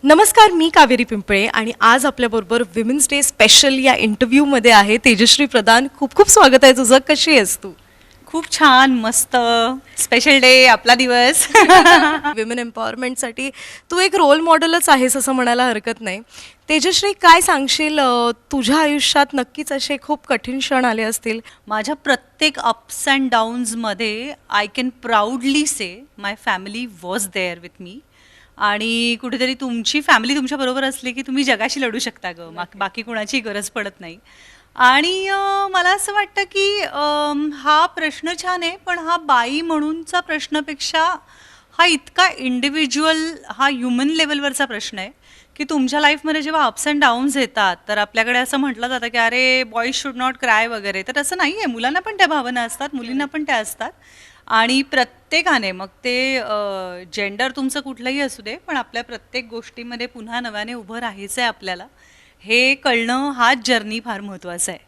नमस्कार, मी कावेरी पिंपळे आणि आज आपल्याबरोबर विमेन्स डे स्पेशल या इंटरव्ह्यूमध्ये आहे तेजश्री प्रधान. खूप खूप स्वागत आहे तुझं. कशी आहेस तू? खूप छान, मस्त. स्पेशल डे, आपला दिवस. विमेन एम्पॉवरमेंटसाठी तू एक रोल मॉडेलच आहेस असं म्हणायला हरकत नाही. तेजश्री, काय सांगशील, तुझ्या आयुष्यात नक्कीच असे खूप कठीण क्षण आले असतील. माझ्या प्रत्येक अप्स अँड डाऊन्समध्ये I can proudly say my family was there with me. आणि कुठेतरी तुमची फॅमिली तुमच्याबरोबर असली की तुम्ही जगाशी लढू शकता गं. बाकी कोणाची गरज पडत नाही. आणि मला असं वाटतं की हा प्रश्न छान आहे, पण हा बाई म्हणूनचा प्रश्नापेक्षा हा इतका इंडिव्हिज्युअल, हा ह्युमन लेवलवरचा प्रश्न आहे की तुमच्या लाईफमध्ये जेव्हा अप्स अँड डाऊन्स येतात तर आपल्याकडे असं म्हटलं जातं की अरे बॉईज शुड नॉट क्राय वगैरे. तर असं नाही आहे. मुलांना पण त्या भावना असतात, मुलींना पण त्या असतात. आणि प्रत्येकाने, मग ते जेंडर तुमचं कुठलंही असू दे, पण आपल्या प्रत्येक गोष्टीमध्ये पुन्हा नव्याने उभं राहायचं आहे आपल्याला. हे कळणं, हाच जर्नी फार महत्त्वाचा आहे.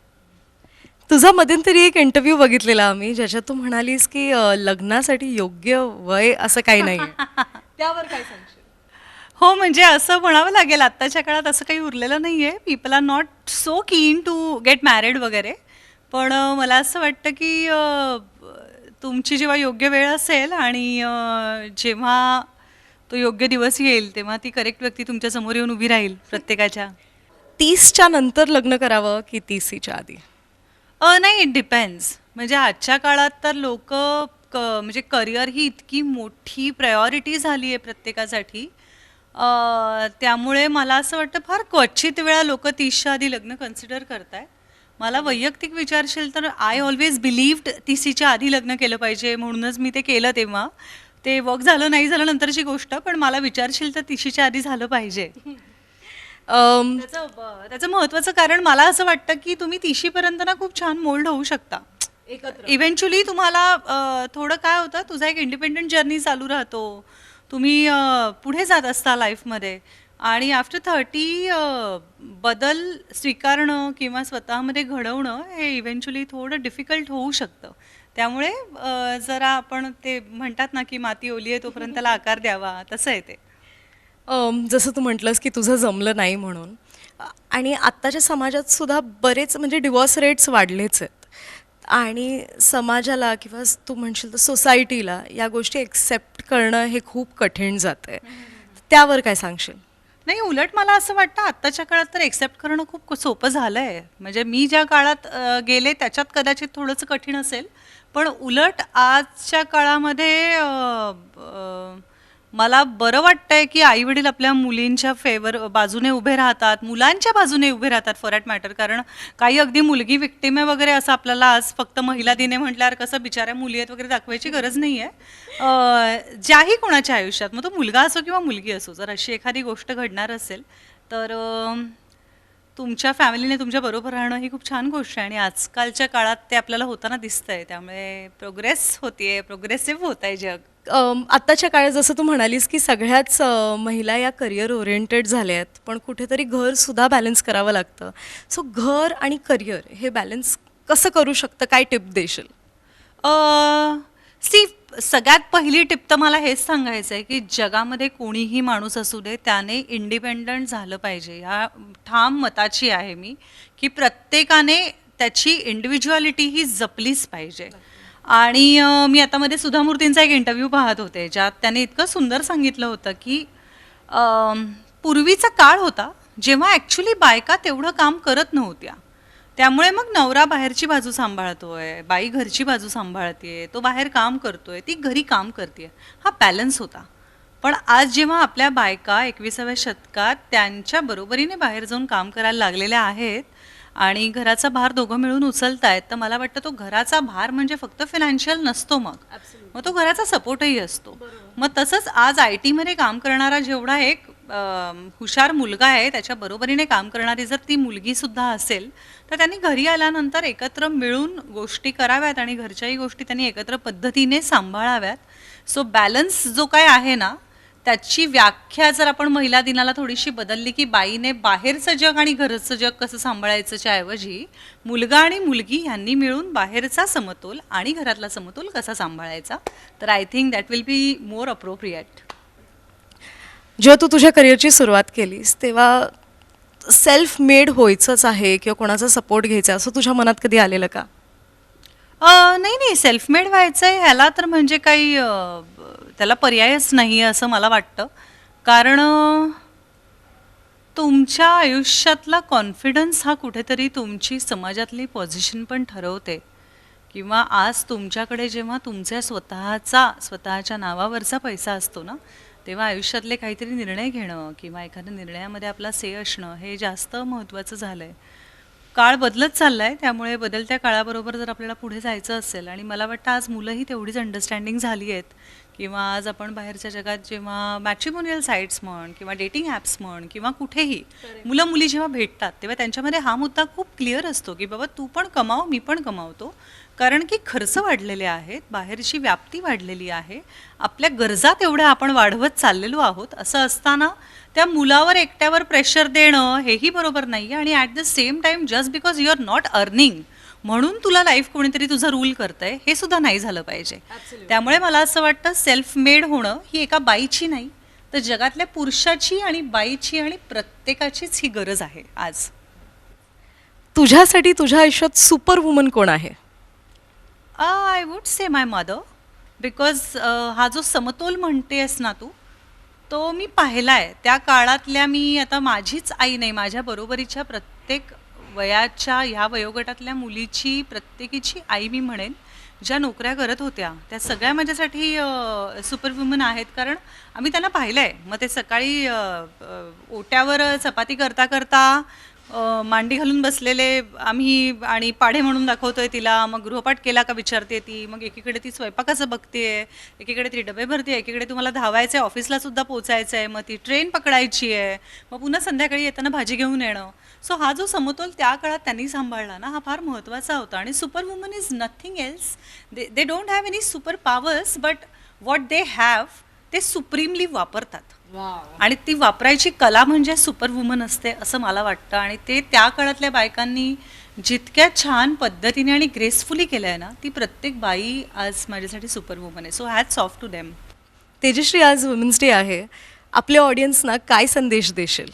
तुझा मध्यंतरी एक इंटरव्ह्यू बघितलेला आम्ही, ज्याच्यात तू म्हणालीस की लग्नासाठी योग्य वय असं काही नाही. त्यावर काय सांगशील? हो, म्हणजे असं म्हणावं लागेल, आत्ताच्या काळात असं काही उरलेलं नाही आहे. People are not so keen to get married वगैरे. पण मला असं वाटतं की तुमची जेव्हा योग्य वेळ असेल आणि जेव्हा तो योग्य दिवस येईल तेव्हा ती करेक्ट व्यक्ती तुमच्या समोर येऊन उभी राहील प्रत्येकाच्या. 30च्या नंतर लग्न करावं की 30च्या आधी? नाही, इट डिपेंड्स. म्हणजे आजच्या काळात तर लोक म्हणजे करिअर ही इतकी मोठी प्रायोरिटी झाली आहे प्रत्येकासाठी. त्यामुळे मला असं वाटतं फार क्वचित वेळा लोक 30च्या आधी लग्न कन्सिडर करतायत. मला वैयक्तिक विचारशील तर आय ऑलवेज बिलीव्ड 30च्या आधी लग्न केलं पाहिजे, म्हणूनच मी ते केलं. तेव्हा ते वर्क झालं नाही झालं नंतरची गोष्ट, पण मला विचारशील तर 30च्या आधी झालं पाहिजे. त्याचं महत्त्वाचं कारण मला असं वाटतं की तुम्ही 30पर्यंत ना खूप छान मोल्ड होऊ शकता. इव्हेंच्युअली तुम्हाला थोडं काय होतं, तुझा एक इंडिपेंडंट जर्नी चालू राहतो. तुम्ही पुढे जात असता लाईफमध्ये. आणि आफ्टर 30 बदल स्वीकारणं किंवा स्वतःमध्ये घडवणं हे इव्हेंच्युअली थोडं डिफिकल्ट होऊ शकतं. त्यामुळे जरा आपण ते म्हणतात ना की माती ओली आहे तोपर्यंत त्याला आकार द्यावा, तसं आहे ते. जसं तू म्हटलंस की तुझं जमलं नाही म्हणून, आणि आत्ताच्या समाजात सुद्धा बरेच म्हणजे डिवॉर्स रेट्स वाढलेच आहेत. आणि समाजाला किंवा तू म्हणशील तर सोसायटीला या गोष्टी एक्सेप्ट करणं हे खूप कठीण जातं आहे. त्यावर काय सांगशील? नाही, उलट मला असं वाटतं आत्ताच्या काळात तर एक्सेप्ट करणं खूप सोपं झालं आहे. म्हणजे मी ज्या काळात गेले त्याच्यात कदाचित थोडंसं कठीण असेल, पण उलट आजच्या काळामध्ये मला बरं वाटतंय की आईवडील आपल्या मुलींच्या बाजूने उभे राहतात, मुलांच्या बाजूने उभे राहतात फॉर दॅट मॅटर. कारण काही अगदी मुलगी विक्टिम आहे वगैरे असं आपल्याला आज फक्त महिला दिने म्हटल्यावर कसं बिचाऱ्या मुली आहेत वगैरे दाखवायची गरज नाही आहे. ज्याही कोणाच्या आयुष्यात, मग तो मुलगा असो किंवा मुलगी असो, जर अशी एखादी गोष्ट घडणार असेल तर तुमच्या फॅमिलीने तुमच्या बरोबर राहणं ही खूप छान गोष्ट आहे. आणि आजकालच्या काळात ते आपल्याला होताना दिसतंय. त्यामुळे प्रोग्रेस होतीये, प्रोग्रेसिव्ह होत आहे जग. आत्ताच्या काळात जसं तू म्हणालीस की सगळ्याच महिला या करिअर ओरिएंटेड झाल्या आहेत, पण कुठेतरी घरसुद्धा बॅलन्स करावं लागतं. सो घर आणि करिअर हे बॅलन्स कसं करू शकतं, काय टिप देशील? सी, सगळ्यात पहिली टिप तर मला हेच सांगायचं आहे की जगामध्ये कोणीही माणूस असू दे त्याने इंडिपेंडंट झालं पाहिजे. या ठाम मताची आहे मी की प्रत्येकाने त्याची इंडिव्हिज्युअलिटी ही जपलीच पाहिजे. आणि मी आता मध्ये सुधा मूर्तींचा एक इंटरव्ह्यू पाहत होते, ज्यात त्याने इतकं सुंदर सांगितलं होतं की पूर्वीचा काळ होता जेव्हा ॲक्च्युली बायका तेवढं काम करत नव्हत्या. त्यामुळे मग नवरा बाहेरची बाजू सांभाळतोय, बाई घरची बाजू सांभाळतेय, तो बाहेर काम करतोय, ती घरी काम करते. हा बॅलन्स होता. पण आज जेव्हा आपल्या बायका 21व्या शतकात त्यांच्या बरोबरीने बाहेर जाऊन काम करायला लागलेल्या आहेत आणि घराचा भार दोघं मिळून उचलतायत, तर मला वाटतं तो घराचा भार म्हणजे फक्त फायनान्शियल नसतो, मग तो घराचा सपोर्टही असतो. मग तसंच आज IT मध्ये काम करणारा जेवढा एक हुशार मुलगा आहे त्याच्या बरोबरीने काम करणारी जर ती मुलगी सुद्धा असेल तर त्यांनी घरी आल्यानंतर एकत्र मिळून गोष्टी कराव्यात आणि घरच्याही गोष्टी त्यांनी एकत्र पद्धतीने सांभाळाव्यात. सो बॅलन्स जो काय आहे ना, त्याची व्याख्या जर आपण महिला दिनाला थोडीशी बदलली की बाईने बाहेरचं जग आणि घरचं जग कसं सांभाळायचंच्या ऐवजी मुलगा आणि मुलगी यांनी मिळून बाहेरचा समतोल आणि घरातला समतोल कसा सांभाळायचा, तर I think that will be more appropriate. जेव्हा तू तुझ्या करिअरची सुरुवात केलीस तेव्हा सेल्फ मेड व्हायचंच आहे किंवा कोणाचा सपोर्ट घ्यायचा असं तुझ्या मनात कधी आलेलं का? नाही नाही, सेल्फ मेड व्हायचं आहे ह्याला तर म्हणजे काही त्याला पर्यायच नाही आहे असं मला वाटतं. कारण तुमच्या आयुष्यातला कॉन्फिडन्स हा कुठेतरी तुमची समाजातली पोझिशन पण ठरवते. किंवा आज तुमच्याकडे जेव्हा तुमच्या स्वतःच्या नावावरचा पैसा असतो ना, तेव्हा आयुष्यातले काहीतरी निर्णय घेणं किंवा एखाद्या निर्णयामध्ये आपला से असणं हे जास्त महत्त्वाचं झालं आहे. काळ बदलत चालला आहे, त्यामुळे बदलत्या काळाबरोबर जर आपल्याला पुढे जायचं असेल, आणि मला वाटतं आज मुलंही तेवढीच अंडरस्टँडिंग झाली आहेत. किंवा आज आपण बाहेरच्या जगात जेव्हा मॅट्रिमोनियल साईट्स म्हण किंवा डेटिंग ॲप्स म्हण किंवा कुठेही मुलं मुली जेव्हा भेटतात तेव्हा त्यांच्यामध्ये हा मुद्दा खूप क्लिअर असतो की बाबा तू पण कमाव, मी पण कमावतो. कारण की खर्च वाढलेले आहेत, बाहेरची व्याप्ती वाढलेली आहे, आपल्या गरजा तेवढ्या आपण वाढवत चाललेलो आहोत. असं असताना त्या मुलावर एकट्यावर प्रेशर देणं हेही बरोबर नाही आहे. आणि at the same time just because you are not earning म्हणून तुला लाईफ कोणीतरी तुझं रूल करतंय हे सुद्धा नाही झालं पाहिजे. त्यामुळे मला असं वाटतं सेल्फ मेड होणं ही एका बाईची नाही तर जगातल्या पुरुषाची आणि बाईची आणि प्रत्येकाचीच ही गरज आहे आज. तुझ्यासाठी तुझ्या आयुष्यात सुपर वुमन कोण आहे? I would say my mother. Because हा जो समतोल म्हणतेस ना तू, तो मी पाहिला आहे त्या काळातल्या. मी आता माझीच आई नाही, माझ्या बरोबरीच्या प्रत्येक वयाच्या ह्या वयोगटातल्या मुलीची प्रत्येकीची आई मी म्हणेन, ज्या नोकऱ्या करत होत्या त्या सगळ्या माझ्यासाठी सुपर वुमन आहेत. कारण आम्ही त्यांना पाहिलं आहे. मग ते सकाळी ओट्यावर चपाती करता करता मांडी घालून बसलेले आम्ही, आणि पाढे म्हणून दाखवतोय तिला, मग गृहपाठ केला का विचारते ती, मग एकीकडे ती स्वयंपाकाचं बघतेय, एकीकडे ती डबे भरते, एकीकडे तुम्हाला धावायचं आहे, ऑफिसला सुद्धा पोचायचं आहे, मग ती ट्रेन पकडायची आहे, मग पुन्हा संध्याकाळी येताना भाजी घेऊन येणं. सो हा जो समतोल त्या काळात त्यांनी सांभाळला ना, हा फार महत्त्वाचा होता. आणि super woman is nothing else. They don't have any super powers, but what they have ते सुप्रीमली वापरतात. आणि ती वापरायची कला म्हणजे सुपर वुमन असते असं मला वाटतं. आणि ते त्या काळातल्या बायकांनी जितक्या छान पद्धतीने आणि ग्रेसफुली केलं आहे ना, ती प्रत्येक बाई आज माझ्यासाठी सुपर वुमन आहे. So hats off to them. Tejashri, आज वुमेन्स डे आहे, आपल्या ऑडियन्सना काय संदेश देशील?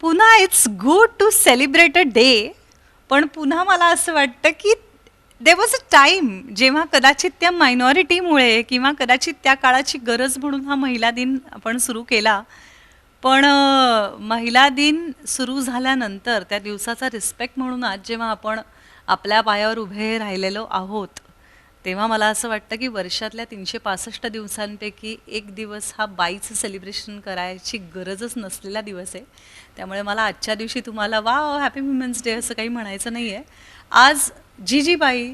पुन्हा it's good to celebrate a day, पण पुन्हा मला असं वाटतं की देर वॉज अ टाईम जेव्हा कदाचित त्या मायनॉरिटीमुळे किंवा कदाचित त्या काळाची गरज म्हणून हा महिला दिन आपण सुरू केला. पण महिला दिन सुरू झाल्यानंतर त्या दिवसाचा रिस्पेक्ट म्हणून आज जेव्हा आपण आपल्या पायावर उभे राहिलेलो आहोत, तेव्हा मला असं वाटतं की वर्षातल्या 365 दिवसांपैकी एक दिवस हा बाईचं सेलिब्रेशन करायची गरजच नसलेला दिवस आहे. त्यामुळे मला आजच्या दिवशी तुम्हाला वा हॅपी वुमेन्स डे असं काही म्हणायचं नाही आहे. आज जी बाई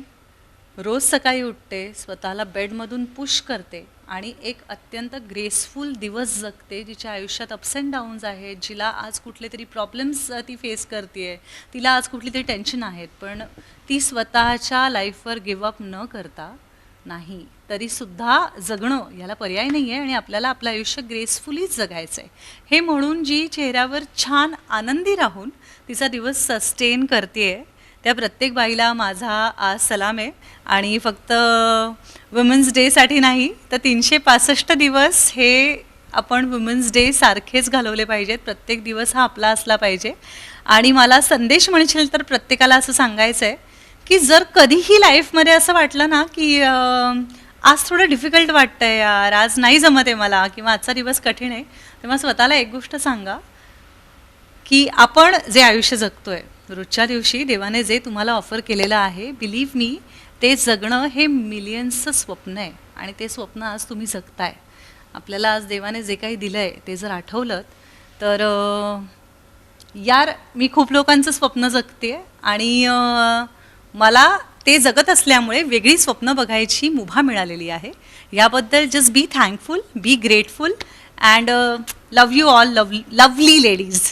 रोज सकाळी उठते, स्वतःला बेडमधून पुश करते आणि एक अत्यंत ग्रेसफुल दिवस जगते, जिच्या आयुष्यात अप्स अँड डाऊन्स आहेत, जिला आज कुठले तरी प्रॉब्लेम्स ती फेस करते आहे, तिला आज कुठली तरी टेन्शन आहेत, पण ती स्वतःच्या लाईफवर गिवअप न करता नाही तरीसुद्धा जगणं याला पर्याय नाही आहे. आणि आपल्याला आपलं आयुष्य ग्रेसफुलीच जगायचं आहे हे म्हणून जी चेहऱ्यावर छान आनंदी राहून तिचा दिवस सस्टेन करते आहे, त्या प्रत्येक बाईला माझा आज सलाम आहे. आणि फक्त वुमेन्स डेसाठी नाही तर 365 दिवस हे आपण वुमेन्स डे सारखेच घालवले पाहिजेत. प्रत्येक दिवस हा आपला असला पाहिजे. आणि मला संदेश म्हणशील तर प्रत्येकाला असं सांगायचं आहे की जर कधीही लाईफमध्ये असं वाटलं ना की आज थोडं डिफिकल्ट वाटतं आहे यार, आज नाही जमत आहे मला, किंवा आजचा दिवस कठीण आहे, तेव्हा स्वतःला एक गोष्ट सांगा की आपण जे आयुष्य जगतोय रोजच्या दिवशी देवाने जे तुम्हाला ऑफर केलेलं आहे, बिलीव्ह मी, ते जगणं हे मिलियन्सचं स्वप्न आहे. आणि ते स्वप्न आज तुम्ही जगताय. आपल्याला आज देवाने जे काही दिलं आहे ते जर आठवलं तर यार मी खूप लोकांचं स्वप्न जगते आणि मला ते जगत असल्यामुळे वेगळी स्वप्न बघायची मुभा मिळालेली आहे. याबद्दल just be thankful, be grateful and love you all lovely ladies.